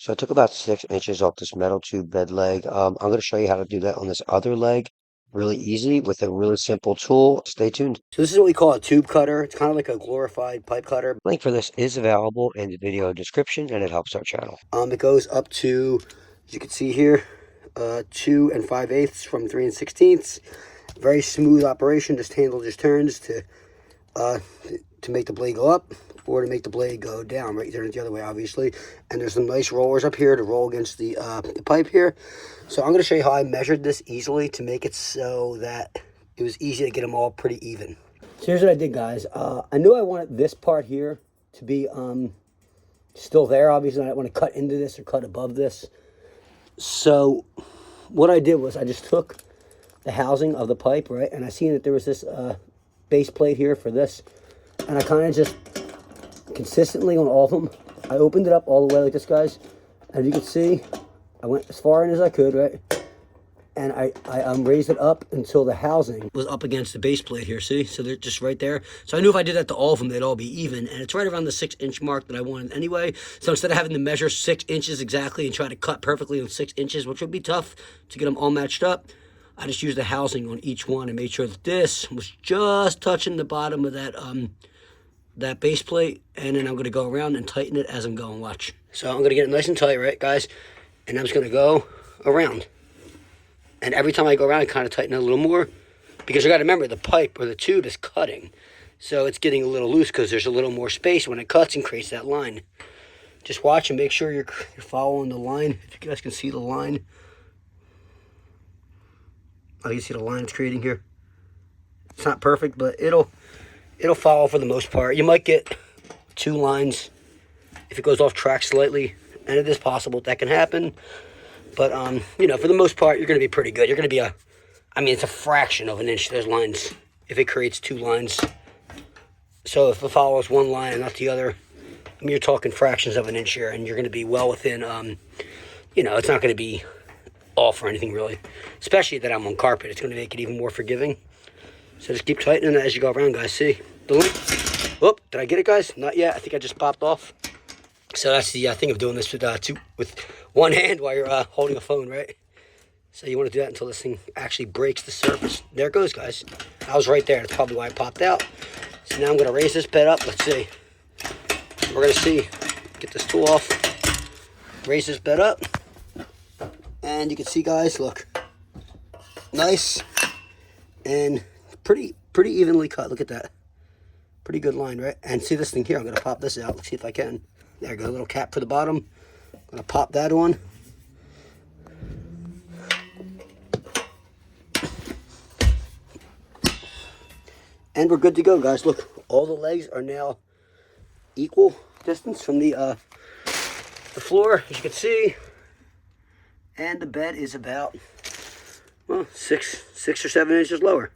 So I took about 6 inches off this metal tube bed leg. I'm going to show you how to do that on this other leg really easy with a really simple tool. Stay tuned. So this is what we call a tube cutter. It's kind of like a glorified pipe cutter. Link for this is available in the video description, and it helps our channel. It goes up to, as you can see here, 2 5/8 from 3 16ths. Very smooth operation. This handle just turns to make the blade go up or to make the blade go down. Right, turn it the other way, obviously. And there's some nice rollers up here to roll against the pipe here. So I'm going to show you how I measured this easily to make it so that it was easy to get them all pretty even. So here's what I did, guys. I knew I wanted this part here to be still there. Obviously, I didn't want to cut into this or cut above this. So what I did was I just took the housing of the pipe, right? And I seen that there was this base plate here for this. And I kind of just consistently on all of them, I opened it up all the way like this, guys. As you can see, I went as far in as I could, right? And I raised it up until the housing was up against the base plate here, see? So they're just right there. So I knew if I did that to all of them, they'd all be even. And it's right around the 6-inch mark that I wanted anyway. So instead of having to measure 6 inches exactly and try to cut perfectly on 6 inches, which would be tough to get them all matched up, I just used the housing on each one and made sure that this was just touching the bottom of that base plate. And then I'm going to go around and tighten it as I'm going. Watch. So I'm going to get it nice and tight, right, guys? And I'm just going to go around. And every time I go around, I kind of tighten it a little more. Because you got to remember, the pipe or the tube is cutting. So it's getting a little loose because there's a little more space when it cuts and creates that line. Just watch and make sure you're following the line. If you guys can see the line. Oh, you see the line it's creating here? It's not perfect, but it'll follow for the most part. You might get 2 lines if it goes off track slightly. And it is possible that can happen. But, you know, for the most part, you're going to be pretty good. You're going to be it's a fraction of an inch, those lines, if it creates 2 lines. So if it follows one line and not the other, you're talking fractions of an inch here, and you're going to be well within, you know, it's not going to be off or anything, really. Especially that I'm on carpet. It's going to make it even more forgiving. So just keep tightening it as you go around, guys. See? The link. Oh, did I get it, guys? Not yet. I think I just popped off. So that's the thing of doing this with one hand while you're holding a phone, right? So you want to do that until this thing actually breaks the surface. There it goes, guys. I was right there. That's probably why it popped out. So now I'm going to raise this bed up. Let's see. We're going to see. Get this tool off. Raise this bed up. And you can see, guys, look. Nice. And pretty evenly cut. Look at that. Pretty good line, right? And see this thing here. I'm going to pop this out. Let's see if I can. There we go, a little cap for the bottom. I'm going to pop that on. And we're good to go, guys. Look, all the legs are now equal distance from the floor, as you can see. And the bed is about, well, 6 or 7 inches lower.